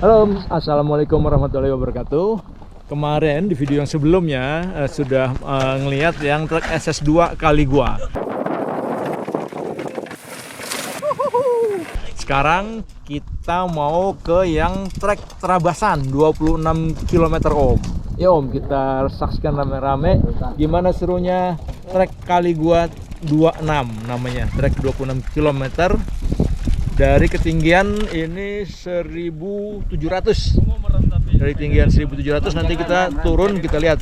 Halo, assalamualaikum warahmatullahi wabarakatuh. Kemarin di video yang sebelumnya sudah ngelihat yang truk SS2 kali gua. Sekarang kita mau ke yang trek Trabasan 26 km Om. Ya Om, kita saksikan rame-rame gimana serunya trek kali gua 26 namanya, trek 26 km. Dari ketinggian ini 1700. Dari ketinggian 1700 nanti kita turun, kita lihat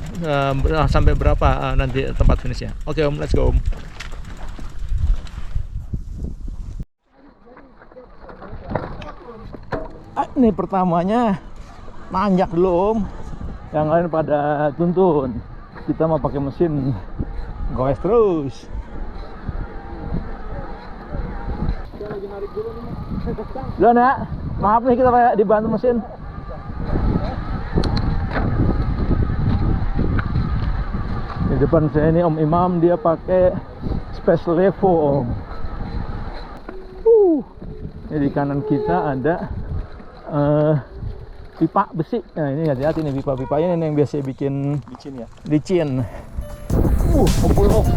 sampai berapa nanti tempat finishnya. Oke Om, let's go Om. Ini pertamanya nanjak dulu Om. Yang lain pada tuntun. Kita mau pakai mesin goes terus. Belum ya, maaf nih kita dibantu mesin. Di depan saya ini Om Imam, dia pakai Special Evo Om. Ini di kanan kita ada pipa besi. Nah ini hati-hati nih pipa-pipanya ini yang biasa bikin licin ya. Licin. Kumpul Om.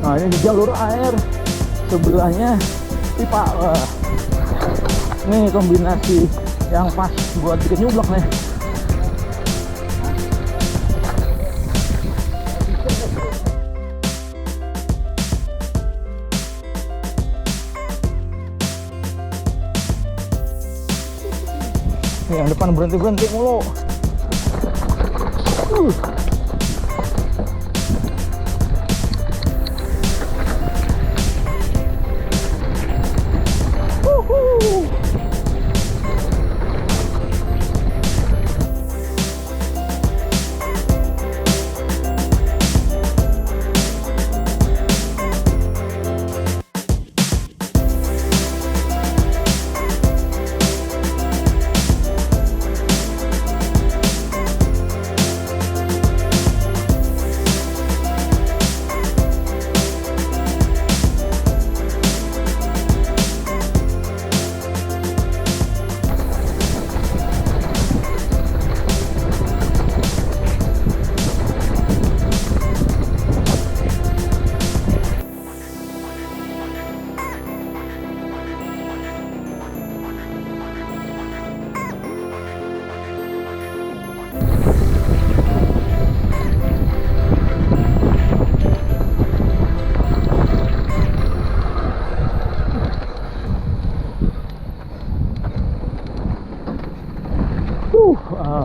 Nah ini di jalur air, sebelahnya pipa. Nih kombinasi yang pas buat bikin nyublak nih. Nih yang depan berhenti-berhenti mulu.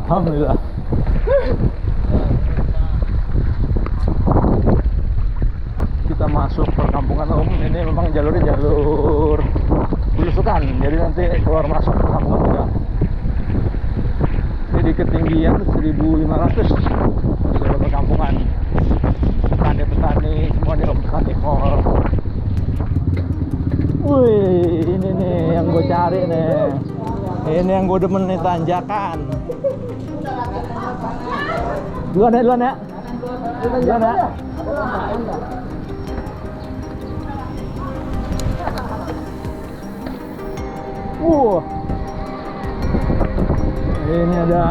Alhamdulillah. Kita masuk perkampungan Om. Ini memang jalurnya jalur belusukan, jadi nanti keluar masuk perkampungan juga. Ini di ketinggian 1500 jalur perkampungan. Petani-petani semua di Om Timor. Wih, ini nih yang gue cari nih. Ini yang gue demen nih, tanjakan. Duluan ya. Duluan ya. Ini ada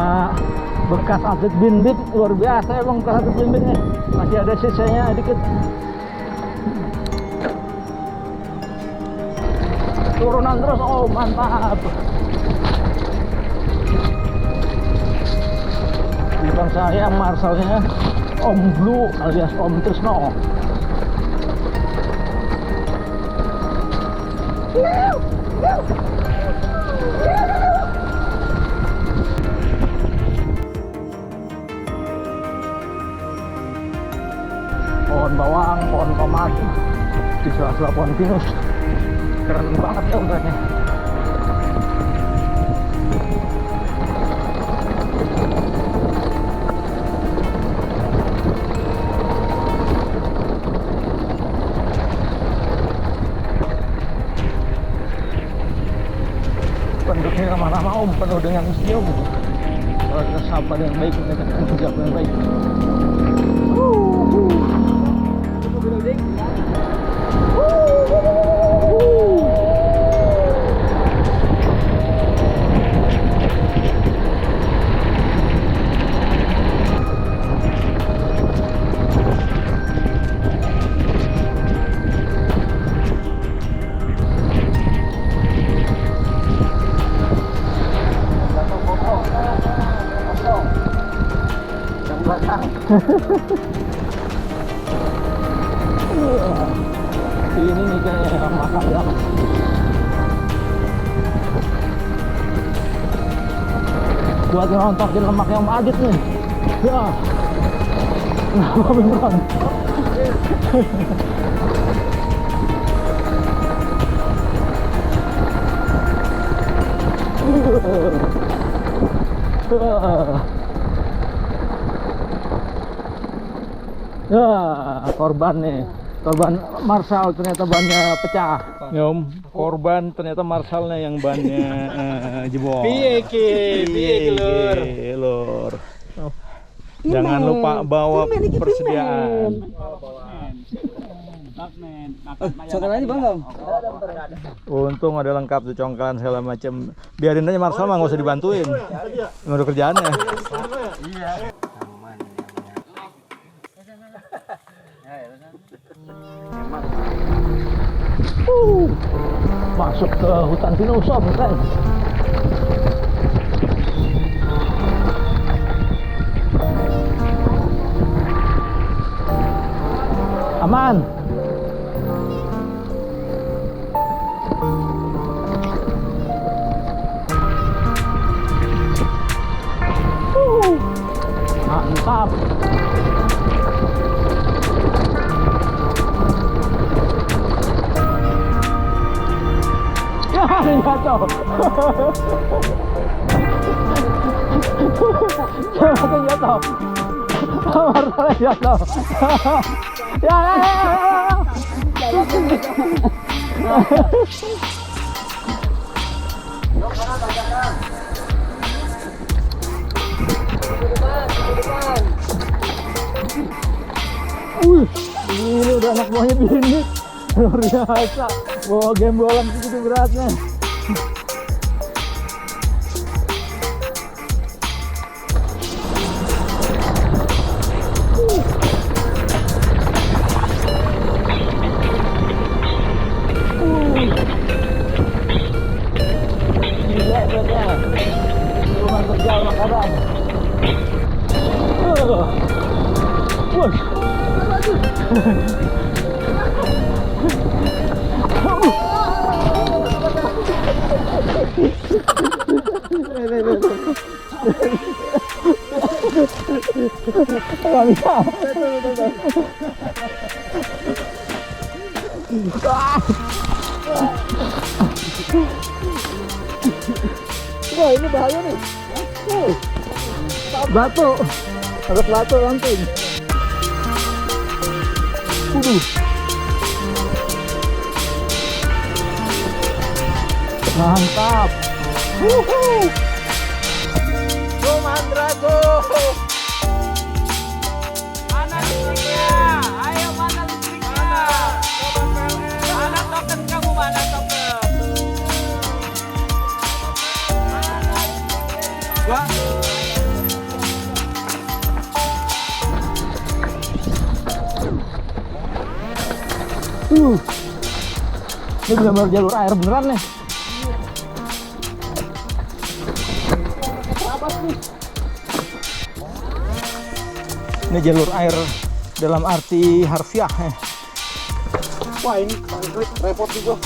bekas atlet binbit, luar biasa emang bekas atlet binbit nih. Masih ada sisanya dikit. Turunan terus, oh mantap. Di depan saya marsalnya Om Blue alias Om Trisno. Pohon bawang, pohon tomat di sela-sela pohon pinus. Keren banget ya udaranya. Penduduknya ramah-ramah om, penuh dengan senyum. Kalau kita sapa dengan baik, mereka akan menjawab dengan baik. Ini nih kayak makan ya. Buat ngontokin lemak yang padat nih. Ya. Nah, beneran. Ya, korban nih. Korban Marshall ternyata bannya pecah. Ya om, korban ternyata Marshallnya yang bannya jebol. Piye lur. Lur. Jangan lupa bawa persediaan. Congkelan aja bang dong. Untung ada lengkap tuh congkelan segala macam. Biarin aja Marshall mah nggak usah dibantuin. Nggak ada kerjaannya. Masuk ke hutan pinus om kan. Aman. Mantap. Ya, jatuh. Coba jatuh. Marshall jatuh. Ya. Ini udah anak buahnya bini. Luar biasa. Bawa gembolan segitu beratnya. Gila beratnya. Cuma terjal makanan. Wush. Gak bisa. Wah ini bahaya nih. Batu. Ada batu langsung. Mantap. Go Mandrago. Mana listriknya? Ayo mana listriknya? Mana token kamu, mana token? Wah. Ini benar-benar jalur air beneran nih. Ini jalur air dalam arti harfiah. Wah ini repot juga.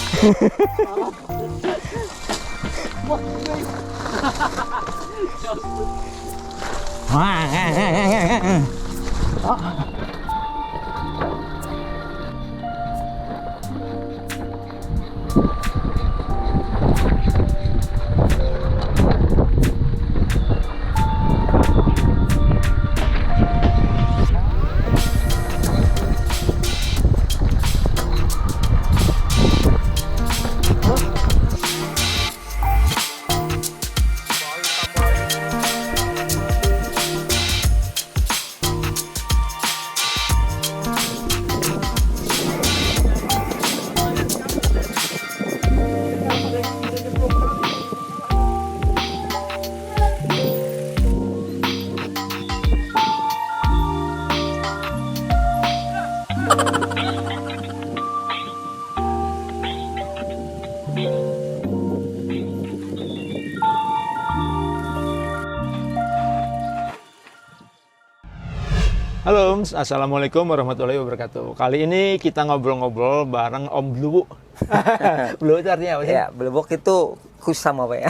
Halo, assalamualaikum warahmatullahi wabarakatuh. Kali ini kita ngobrol-ngobrol bareng Om Blubuk. Blubuk itu artinya apa sih? Ya, Blubuk itu kusam apa ya?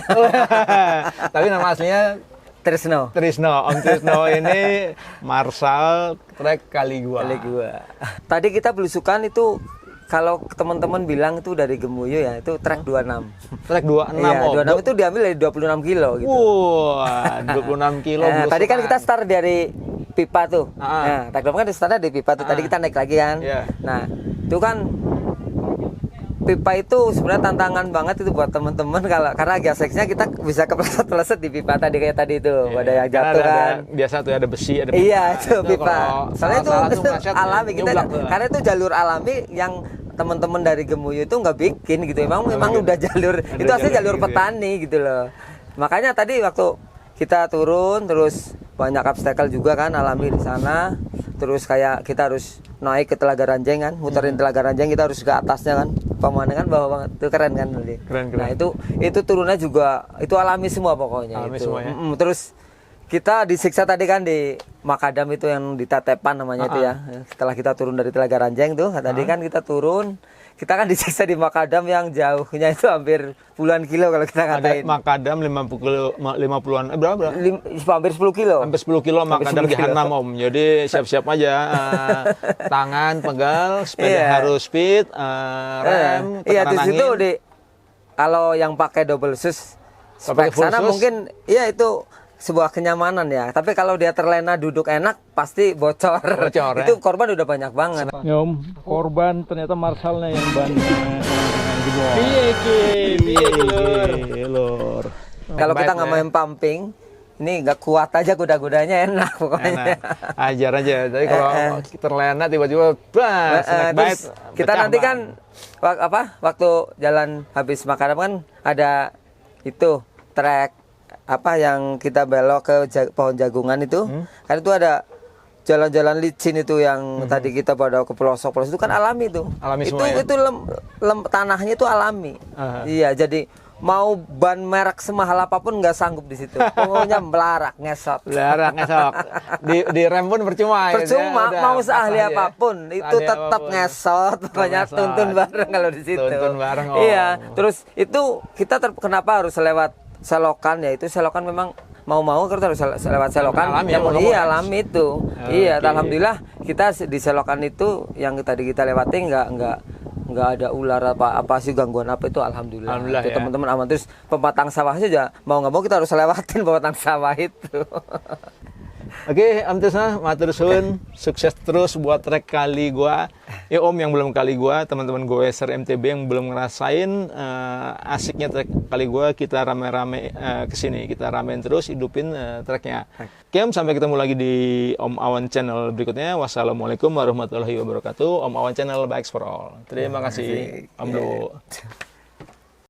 Tapi nama aslinya Trisno. Trisno. Om Trisno ini Marshal Trek Kaligua. Tadi kita belusukan itu kalau teman-teman bilang itu dari Gemuyu ya, itu trek 26. Trek 26. Iya, Om. 26 itu diambil dari 26 kilo gitu. Wah, 26 kilo. Nah, tadi kan belusukan. kita start dari pipa tuh. Ah. Nah, trek 26 kan startnya dari pipa tuh. Tadi kita naik lagi kan. Iya. Nah, itu kan pipa itu sebenarnya tantangan banget itu buat teman-teman karena geseksnya kita bisa kepleset-pleset di pipa tadi kayak tadi itu. Iya, Ada yang karena jatuh kan. biasa tuh ada besi, ada Iya, pipa. itu pipa. Soalnya itu alami kita, karena karena itu jalur alami yang teman-teman dari Gemuyu itu nggak bikin gitu. Memang udah jalur itu asli jalur gitu ya. petani gitu loh. Makanya tadi waktu kita turun terus banyak obstacle juga kan alami di sana. Terus kayak kita harus naik ke Telaga Ranjeng kan, muterin Telaga Ranjeng, kita harus ke atasnya kan. Pemandangan bawah banget. Itu keren kan tadi. Keren. Nah, itu turunnya juga itu alami semua pokoknya Alami itu. semua ya? Terus kita disiksa tadi kan di Makadam itu yang di Tetepan namanya itu ya. Setelah kita turun dari Telaga Ranjeng tuh, tadi kan kita turun, kita kan disiksa di Makadam yang jauhnya itu hampir puluhan kilo kalau kita Ada ngatain. makadam 50-an, berapa? Hampir 10 kilo. Hampir 10 kilo makadam 10 kilo. Jahanam, Om. Jadi siap-siap aja. Tangan pegal, sepeda Iya. harus speed, rem, Iya, tekanan di situ angin. kalau yang pakai double shoes Pakai spek full sana shoes? mungkin iya itu sebuah kenyamanan ya. Tapi kalau dia terlena duduk enak pasti bocor. Bocor, ya? Itu korban udah banyak banget. Ya, Om, korban ternyata Marshalnya yang bannya. Piye, Lur. Kalau kita nggak Baik, main pumping, ini nggak kuat aja kuda-kudanya enak pokoknya. enak. Ajar aja. Tapi kalau terlena tiba-tiba bas, snack bite, Terus kita pecah nanti ban. kan waktu jalan habis Makadam kan ada itu trek apa yang kita belok ke pohon jagungan itu. Kan itu ada jalan-jalan licin itu yang tadi kita pada ke pelosok-pelosok itu kan alami tuh. Alami itu semua ya? itu tanahnya itu alami. Aha. Iya, jadi mau ban merek semahal apapun nggak sanggup di situ. Pokoknya melarak ngesot. Larang esok. Di rem pun percuma. Percuma ya, mau udah, seahli pasrah aja. apapun itu Ahli tetap apapun. ngesot. Pokoknya ngesot. tuntun bareng kalau di situ. Tuntun bareng, Om. Iya, terus itu kita kenapa harus lewat selokan ya? Itu selokan memang mau kita harus lewat selokan. Alami ya, mau nggak mau Iya, ya? alami itu. Iya, Oke. alhamdulillah kita di selokan itu yang tadi kita lewati nggak ada ular apa sih gangguan apa itu alhamdulillah. Alhamdulillah, Itu ya. teman-teman aman. Terus pematang sawahnya juga mau nggak mau kita harus lewatin pematang sawah itu. Oke, Om Tisna, matur suwun, sukses terus buat trek kali gua. Ya Om yang belum kali gua, teman-teman goeser MTB yang belum ngerasain asiknya trek kali gua, kita rame-rame kesini, kita ramein terus, hidupin treknya. Oke Om, sampai ketemu lagi di Om Awan Channel berikutnya. Wassalamualaikum warahmatullahi wabarakatuh. Om Awan Channel Bikes for All. Terima kasih Om Blubuk.